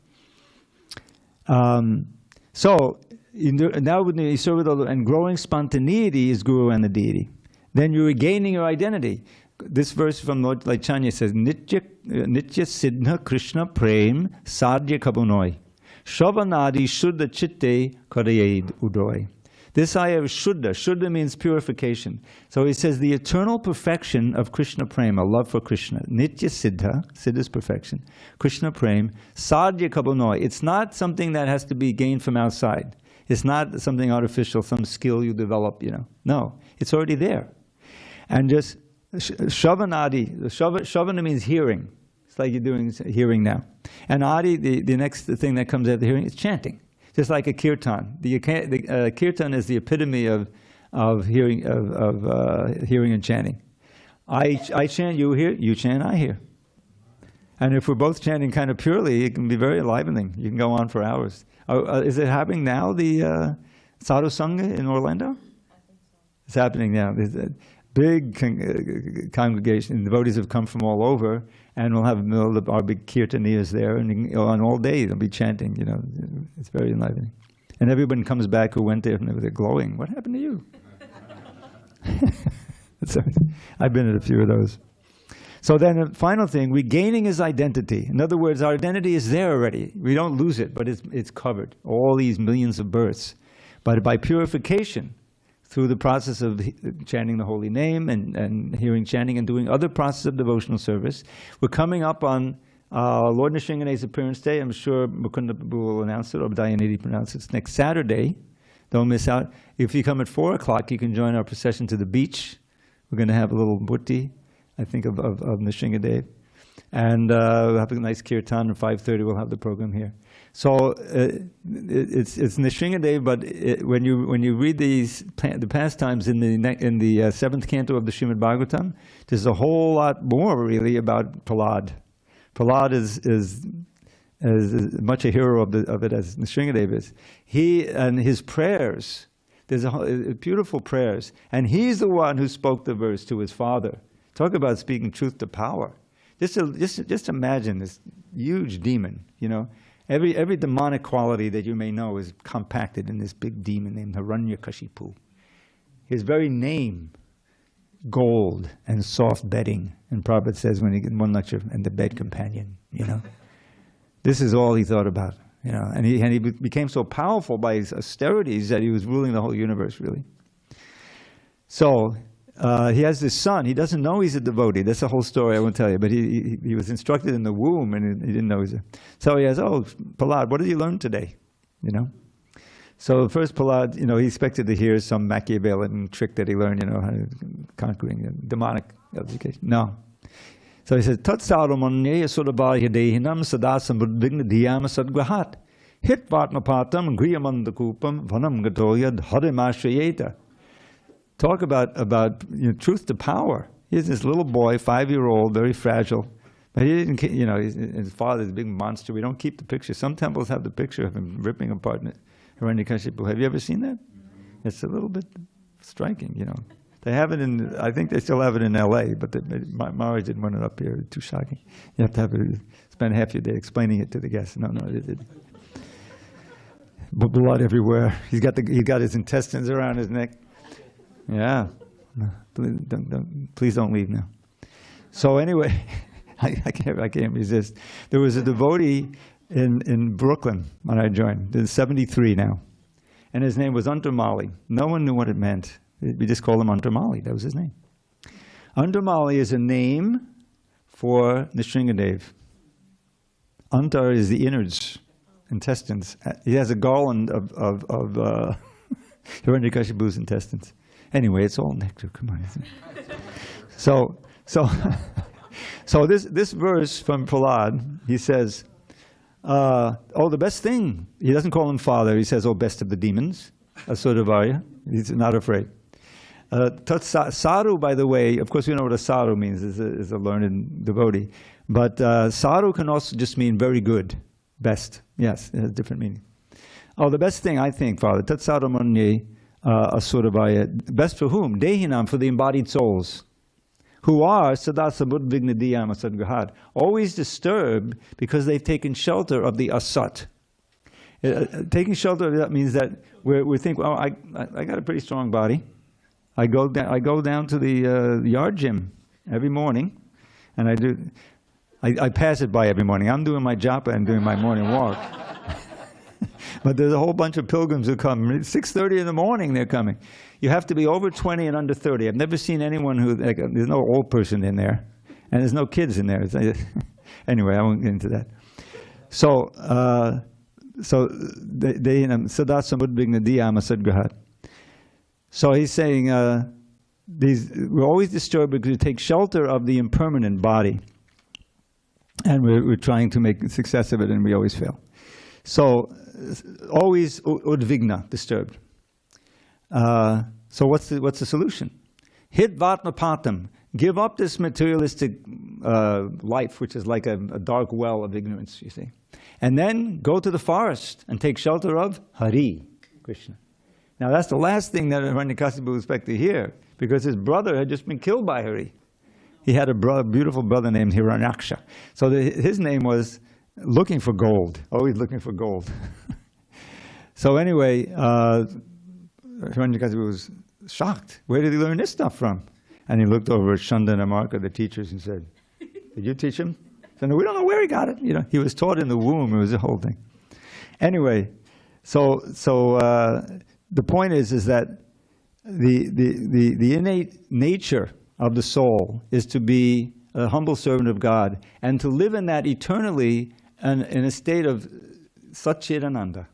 Speaker 1: So, now with the and growing spontaneity is Guru and the deity. Then you're regaining your identity. This verse from Lord Chaitanya says, Nitya Siddha Krishna Prem Sadhya Kabunoi Shavanadi Shuddha Chitte Karayed Udoy. This ayah is Shuddha. Shuddha means purification. So he says the eternal perfection of Krishna Prema, love for Krishna. Nitya Siddha, Siddha is perfection. Krishna Prem, Sadhya Kabunoi. It's not something that has to be gained from outside. It's not something artificial, some skill you develop, No, it's already there. And just Shavanadi, Shavana means hearing. It's like you're doing hearing now. And Adi, the next thing that comes after hearing is chanting. Just like a kirtan. The kirtan is the epitome of hearing hearing and chanting. I chant, you hear. You chant, I hear. And if we're both chanting kind of purely, it can be very enlivening. You can go on for hours. Is it happening now? The Sadhu Sangha in Orlando? I think so. It's happening now. There's a big congregation. Devotees have come from all over, and we'll have our big kirtaniyas there, and on all day they'll be chanting. It's very enlivening. And everyone comes back who went there and they're glowing. What happened to you? I've been at a few of those. So then the final thing, regaining his identity. In other words, our identity is there already. We don't lose it, but it's covered. All these millions of births. But by purification, through the process of chanting the holy name and hearing chanting and doing other processes of devotional service, we're coming up on Lord Nrsingadeva's appearance day. I'm sure Mukunda Prabhu will announce it, or Dayanidhi will announce it. It's next Saturday. Don't miss out. If you come at 4 o'clock, you can join our procession to the beach. We're going to have a little murti, I think, of Nrsingadeva. And we'll have a nice kirtan. At 5:30, we'll have the program here. So it's Nrsingadeva, but when you read the pastimes in the seventh canto of the Srimad Bhagavatam, there's a whole lot more really about Prahlad. Prahlad is as much a hero of it as Nrsingadeva is. He and his prayers. There's beautiful prayers, and he's the one who spoke the verse to his father. Talk about speaking truth to power. Just imagine this huge demon, Every demonic quality that you may know is compacted in this big demon named Hiranyakashipu. His very name, gold and soft bedding. And Prabhupada says when he in one lecture, and the bed companion, This is all he thought about, And he became so powerful by his austerities that he was ruling the whole universe, really. So he has this son. He doesn't know he's a devotee. That's the whole story I won't tell you. But he was instructed in the womb, and he didn't know he's a... So he has, Prahlad, what did you learn today? So first Prahlad, he expected to hear some Machiavellian trick that he learned, how to conquering demonic education. No. So he says, Tat Sauramanya Sudabhaya Dehinam Sadasam Buddhigna Dhyama Sadgrahat Hit Vatmapatam Griyamandakupam Vanam Gatoya Dharimashrayeta. Talk about truth to power. He's this little boy, 5-year-old, very fragile. But he didn't, his father's a big monster. We don't keep the picture. Some temples have the picture of him ripping apart Hiranyakashipu. Have you ever seen that? It's a little bit striking, They have it in, I think they still have it in L.A., but Maharaj didn't want it up here. Too shocking. You have to spend half your day explaining it to the guests. No, blood everywhere. He got his intestines around his neck. Yeah, please don't leave now. So anyway, I can't resist. There was a devotee in Brooklyn when I joined. There's 73 now, and his name was Antamali. No one knew what it meant. We just called him Antamali. That was his name. Antamali is a name for Nrsingadeva. Antar is the innards, intestines. He has a garland of Hiranyakashipu's intestines. Anyway, it's all nectar. Come on. So this verse from Prahlad, he says, the best thing. He doesn't call him father. He says, best of the demons, Asudavaya. He's not afraid. Sadhu, by the way, of course we know what a sadhu means, is a learned devotee. But sadhu can also just mean very good, best. Yes, it has a different meaning. Oh, the best thing, I think, Father, tat sadhu manye asurabhaya. Best for whom? Dehinam, for the embodied souls, who are sada samudvigna diyam asadgahat, always disturbed because they've taken shelter of the asat. Taking shelter of that means that we think, well, I got a pretty strong body. I go down to the yard gym every morning, and I pass it by every morning. I'm doing my japa and doing my morning walk. But there's a whole bunch of pilgrims who come. 6:30 in the morning they're coming. You have to be over 20 and under 30. I've never seen anyone who, there's no old person in there, and there's no kids in there. Anyway, I won't get into that. So he's saying we're always disturbed because we take shelter of the impermanent body, and we're trying to make success of it, and we always fail. So always udvigna, disturbed. So what's the solution? Hit vatmapatam. Give up this materialistic life, which is like a dark well of ignorance, you see. And then go to the forest and take shelter of Hari, Krishna. Now that's the last thing that Hiranyakasipu would expect to hear, because his brother had just been killed by Hari. He had a beautiful brother named Hiranyaksha. So his name was looking for gold, always looking for gold. So anyway, Hiranyakasipu was shocked. Where did he learn this stuff from? And he looked over at Shanda and Amarka, the teachers, and said, did you teach him? He said, no, we don't know where he got it. You know, he was taught in the womb. It was a whole thing. Anyway, so the point is that the innate nature of the soul is to be a humble servant of God and to live in that eternally and in a state of Satchidananda,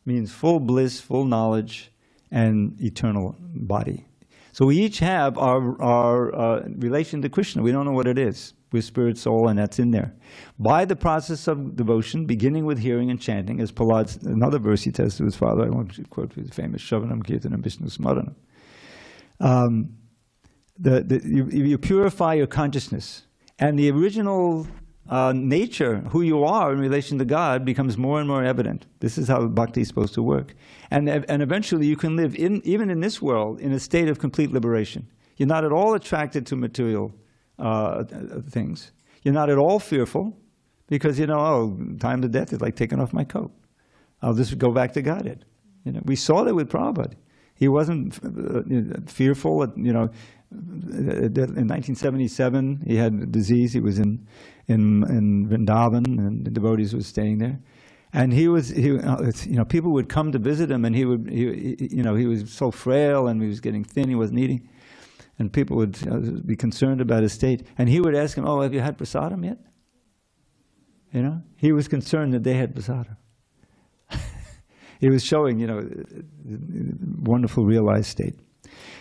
Speaker 1: means full bliss, full knowledge, and eternal body. So we each have our relation to Krishna. We don't know what it is. We're spirit, soul, and that's in there. By the process of devotion, beginning with hearing and chanting, as Prahlad's, another verse he tells to his father, I want to quote his famous Shravanam Kirtanam Vishnu Smaranam. You purify your consciousness, and the original nature, who you are in relation to God, becomes more and more evident. This is how bhakti is supposed to work. And eventually you can live, even in this world, in a state of complete liberation. You're not at all attracted to material things. You're not at all fearful, because you know, oh, time to death is like taking off my coat. I'll just go back to Godhead. You know, we saw that with Prabhupada. He wasn't fearful. You know, in 1977, he had a disease. He was in Vrindavan, and the devotees were staying there. And he you know, people would come to visit him, and he was so frail, and he was getting thin. He wasn't eating, and people would be concerned about his state. And he would ask him, "Oh, have you had prasadam yet?" You know, he was concerned that they had prasadam. He was showing, you know, wonderful realized state.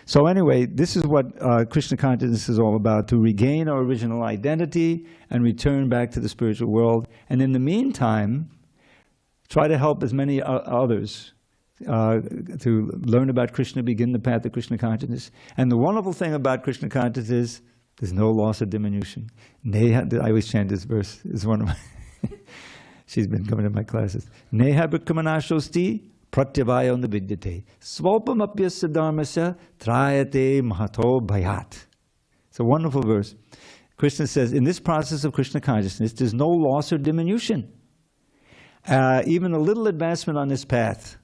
Speaker 1: So anyway, this is what Krishna consciousness is all about, to regain our original identity and return back to the spiritual world. And in the meantime, try to help as many others to learn about Krishna, begin the path of Krishna consciousness. And the wonderful thing about Krishna consciousness is there's no loss of diminution. I always chant this verse. It's one of my... She's been coming to my classes. Neha bhikkamanashosti pratyavaya navidyate svapamapyasya dharmasya trayate mahato bhayat. It's a wonderful verse. Krishna says, in this process of Krishna consciousness, there's no loss or diminution. Even a little advancement on this path.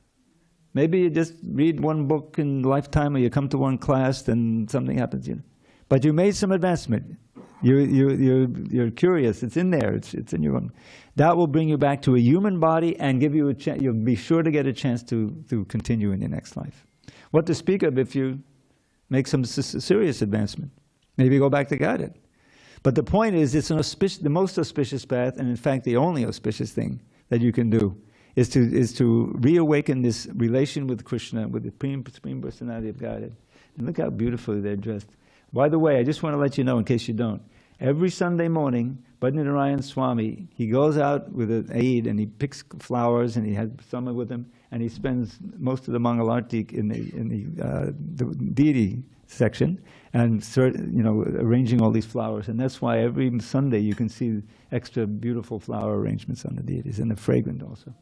Speaker 1: Maybe you just read one book in lifetime, or you come to one class, then something happens. You know. But you made some advancement. You're curious. It's in there. It's in your own. That will bring you back to a human body and give you a chance. You'll be sure to get a chance to continue in your next life. What to speak of if you make some serious advancement? Maybe go back to Godhead. But the point is, it's the most auspicious path, and in fact, the only auspicious thing that you can do is to reawaken this relation with Krishna, with the Supreme Personality of Godhead. And look how beautifully they're dressed. By the way, I just want to let you know, in case you don't, every Sunday morning, Bhadranarayan Swami, he goes out with an aide and he picks flowers, and he has someone with him, and he spends most of the Mangalarti in the deity section, and arranging all these flowers. And that's why every Sunday you can see extra beautiful flower arrangements on the deities, and they're fragrant also.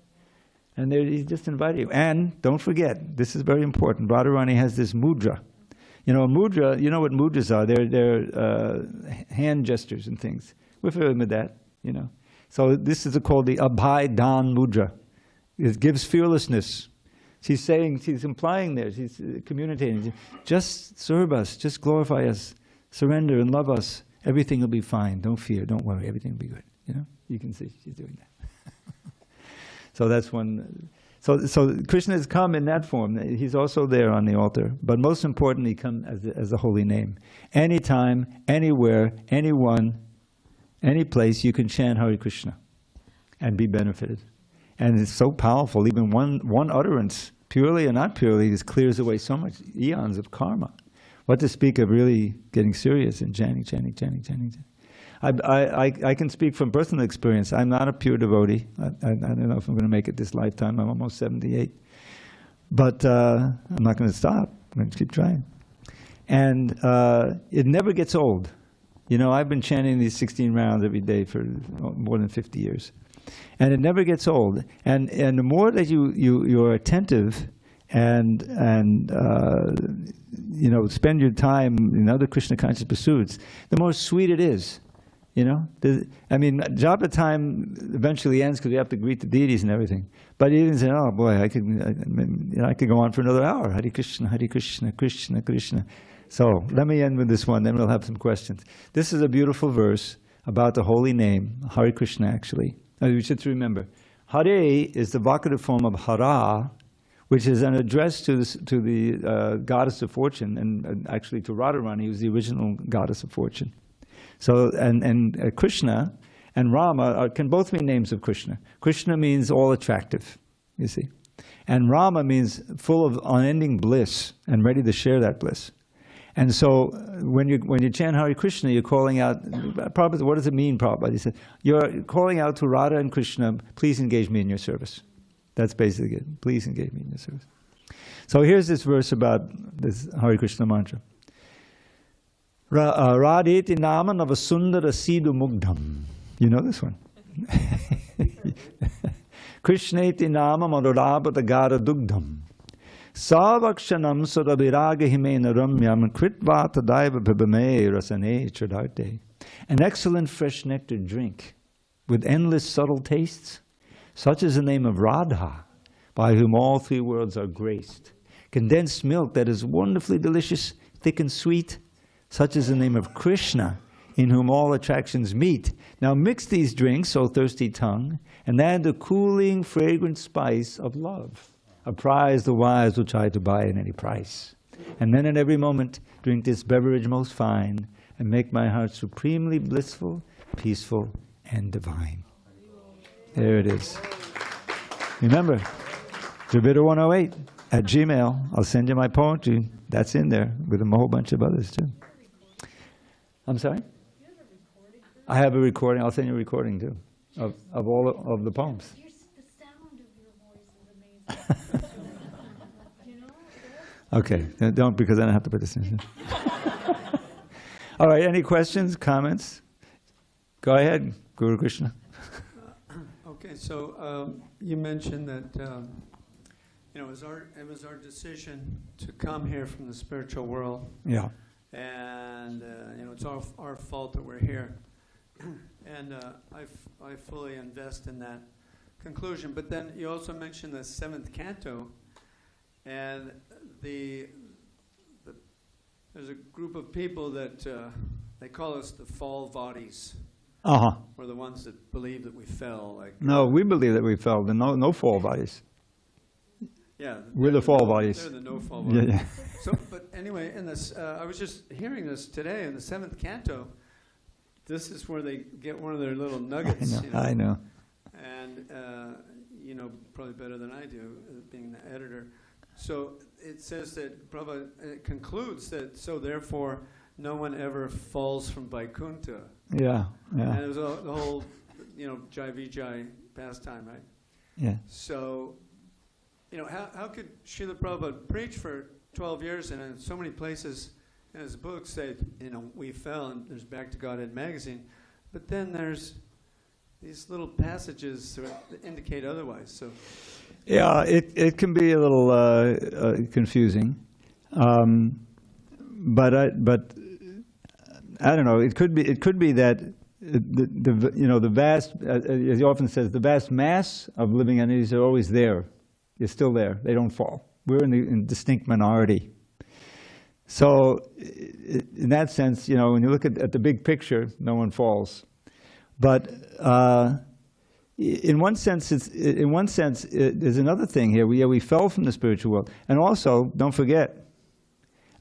Speaker 1: And he just invited you. And don't forget, this is very important, Radharani has this mudra. A mudra, you know what mudras are? They're hand gestures and things. We're familiar with that, So this is called the Abhay Dan mudra. It gives fearlessness. She's implying there, she's communicating, just serve us, just glorify us, surrender and love us. Everything will be fine. Don't fear, don't worry, everything will be good. You can see she's doing that. So that's one. So Krishna has come in that form. He's also there on the altar. But most importantly, come as the holy name. Anytime, anywhere, anyone, any place, you can chant Hare Krishna and be benefited. And it's so powerful. Even one utterance, purely or not purely, just clears away so much eons of karma. What to speak of really getting serious and chanting. I can speak from personal experience. I'm not a pure devotee. I don't know if I'm going to make it this lifetime. I'm almost 78. But I'm not going to stop. I'm going to keep trying. And it never gets old. I've been chanting these 16 rounds every day for more than 50 years. And it never gets old. And the more that you're attentive and spend your time in other Krishna conscious pursuits, the more sweet it is. Japa time eventually ends because we have to greet the deities and everything. But you didn't say, oh boy, I could go on for another hour. Hare Krishna, Krishna, Krishna. So let me end with this one, then we'll have some questions. This is a beautiful verse about the holy name, Hare Krishna actually. We should remember, Hare is the vocative form of Hara, which is an address to the goddess of fortune, and actually to Radharani, who's the original goddess of fortune. So, and Krishna and Rama can both mean names of Krishna. Krishna means all attractive, you see. And Rama means full of unending bliss and ready to share that bliss. And so when you chant Hare Krishna, you're calling out, Prabhupada, what does it mean, Prabhupada? He said, you're calling out to Radha and Krishna, please engage me in your service. That's basically it. Please engage me in your service. So here's this verse about this Hare Krishna mantra. Radheti nama navasundara siddhu mugdham. You know this one. Krishneti nama madhurabhata gara dugdham. Savakshanam surabhiragahimena ramyam kritvata daiva bhibhame rasane chadarte. An excellent fresh nectar drink with endless subtle tastes, such is the name of Radha, by whom all three worlds are graced. Condensed milk that is wonderfully delicious, thick and sweet, such is the name of Krishna, in whom all attractions meet. Now mix these drinks, O thirsty tongue, and add the cooling, fragrant spice of love, a prize the wise will try to buy at any price. And then at every moment drink this beverage most fine, and make my heart supremely blissful, peaceful, and divine. There it is. Remember, Dravida108 at Gmail. I'll send you my poetry. That's in there with a whole bunch of others too. I'm sorry? I have a recording. I'll send you a recording too of all of the poems.
Speaker 2: The sound of your voice is amazing.
Speaker 1: Okay, don't, because then I have to put this in. All right, any questions, comments? Go ahead, Guru Krishna.
Speaker 3: Okay, so you mentioned that it was our decision to come here from the spiritual world.
Speaker 1: Yeah.
Speaker 3: And it's our fault that we're here. And I fully invest in that conclusion. But then you also mentioned the 7th canto, and there's a group of people that they call us the fall bodies.
Speaker 1: Uh-huh.
Speaker 3: We're the ones that believe that we fell.
Speaker 1: No, we believe that we fell. There are no fall bodies.
Speaker 3: Yeah,
Speaker 1: we're the fall bodies.
Speaker 3: They're the no fall bodies.
Speaker 1: Yeah.
Speaker 3: So, but anyway, in this, I was just hearing this today in the 7th canto. This is where they get one of their little nuggets.
Speaker 1: I know.
Speaker 3: And probably better than I do, being the editor. So it says that Prabhupada, it concludes that so therefore no one ever falls from Vaikuntha.
Speaker 1: Yeah.
Speaker 3: And it was the whole, Jai Vijay pastime, right?
Speaker 1: Yeah.
Speaker 3: So, how could Srila Prabhupada preach for 12 years and in so many places And his books say, you know, we fell, and there's Back to Godhead magazine, but then there's these little passages sort of indicate otherwise. So,
Speaker 1: yeah, it can be a little confusing, but I don't know. It could be that the vast, as he often says, the vast mass of living entities are always there. They're still there. They don't fall. We're in distinct minority. So, in that sense, when you look at the big picture, no one falls. But in one sense, there's another thing here. We fell from the spiritual world, and also don't forget.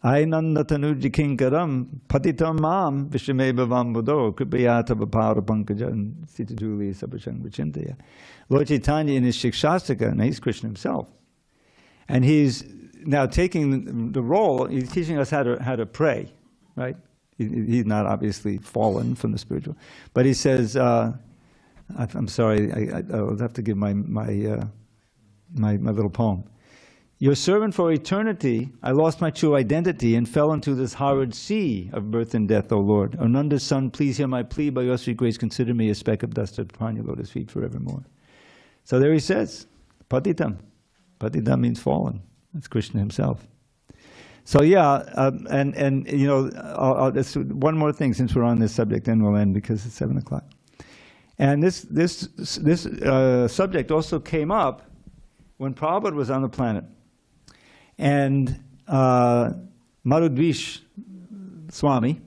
Speaker 1: Ainandatanu jikinkaram patitam mam vishame bhavam buddho kripayata vapara pankajan sitajuli sabachang vichintaya. Lord Chaitanya in his Shikshastika, and he's Krishna himself, and he's now taking the role. He's teaching us how to pray, right? He's not obviously fallen from the spiritual, but he says, "I'm sorry, I'll have to give my little poem. Your servant for eternity, I lost my true identity and fell into this horrid sea of birth and death, O Lord. Ananda's son, please hear my plea. By your sweet grace, consider me a speck of dust upon your lotus feet forevermore." So there he says, patitam. Patitam means fallen. That's Krishna himself. So yeah, there's one more thing since we're on this subject, then we'll end because it's 7 o'clock. And this subject also came up when Prabhupada was on the planet. And Marudvish Swami,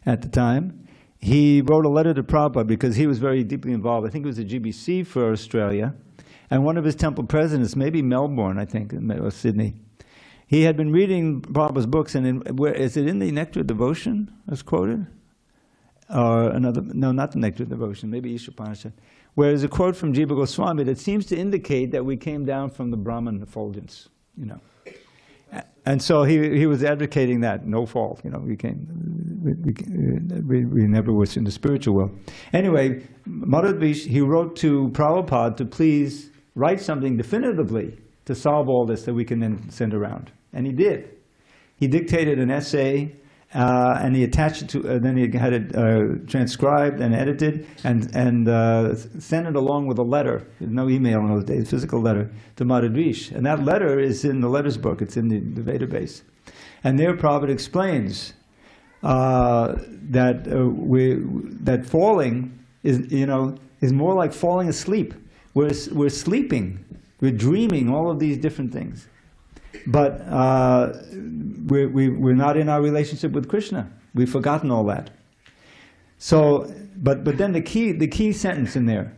Speaker 1: at the time, he wrote a letter to Prabhupada because he was very deeply involved. I think it was the GBC for Australia. And one of his temple presidents, maybe Melbourne, I think, or Sydney, he had been reading Prabhupada's books, and is it in the Nectar of Devotion as quoted? Or another, no, not the Nectar of Devotion, maybe Ishapanishad, where there's a quote from Jiva Goswami that seems to indicate that we came down from the Brahman effulgence, And so he was advocating that, no fall, we never was in the spiritual world. Anyway, Maradvish, he wrote to Prabhupada to please write something definitively to solve all this that we can then send around. And he did. He dictated an essay, and he attached it to, then he had it transcribed and edited, and sent it along with a letter. There's no email in those days, physical letter, to Maradvish. And that letter is in the letters book. It's in the database. And there Prabhupada explains that falling is more like falling asleep. We're sleeping. We're dreaming all of these different things. But we're not in our relationship with Krishna. We've forgotten all that. So, but then the key sentence in there,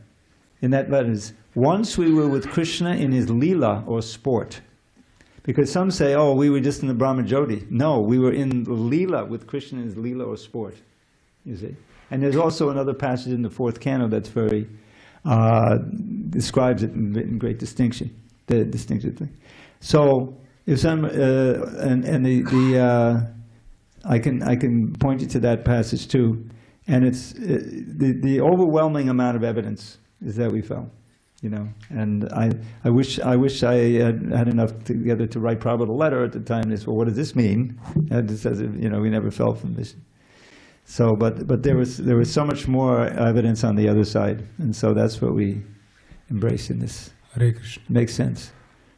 Speaker 1: in that letter is, once we were with Krishna in his lila or sport. Because some say, oh, we were just in the Brahma Jyoti. No, we were in the lila with Krishna in his lila or sport. You see? And there's also another passage in the 4th canto that's very, describes it in great distinction, the distinctive thing. So, if some I can point you to that passage too, and it's the overwhelming amount of evidence is that we fell, And I wish I had enough together to write Prabhupada a letter at the time. Well, what does this mean? And it says, we never fell from this. So, but there was so much more evidence on the other side, and so that's what we embrace in this.
Speaker 4: Hare Krishna.
Speaker 1: Makes sense.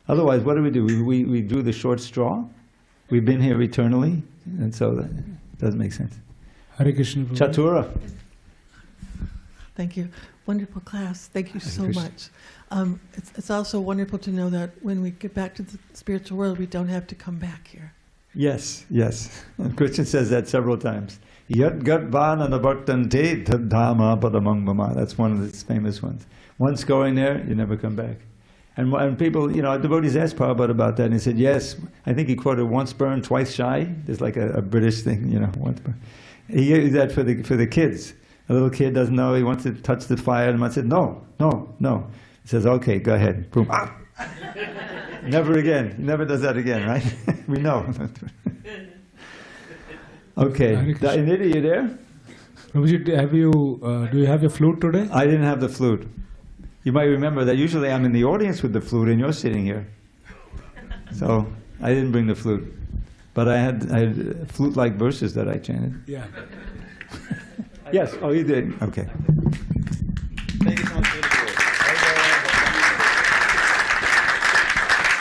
Speaker 1: Otherwise, what do? We do the short straw. We've been here eternally, and so that doesn't make sense.
Speaker 4: Hare Krishna.
Speaker 1: Chatura.
Speaker 5: Thank you. Wonderful class. Thank you so
Speaker 1: Krishna.
Speaker 5: much. It's also wonderful to know that when we get back to the spiritual world, we don't have to come back here.
Speaker 1: Yes, yes. And Krishna says that several times. Yat gat vana navartante tadhama padamang mama. That's one of his famous ones. Once going there, you never come back. And people, devotees asked Prabhupada about that, and he said, yes, I think he quoted once burned, twice shy. There's like a British thing, once burned. He used that for the kids. A little kid doesn't know, he wants to touch the fire, and I said, no. He says, okay, go ahead. Boom. Ah! Never again. He never does that again, right? We know. Okay. Nidhi, you there?
Speaker 4: Prabhuji, do you have your flute today?
Speaker 1: I didn't have the flute. You might remember that usually I'm in the audience with the flute and you're sitting here. So I didn't bring the flute. But I had flute-like verses that I chanted.
Speaker 4: Yeah.
Speaker 1: Yes, oh, you did, okay. Thank you so much.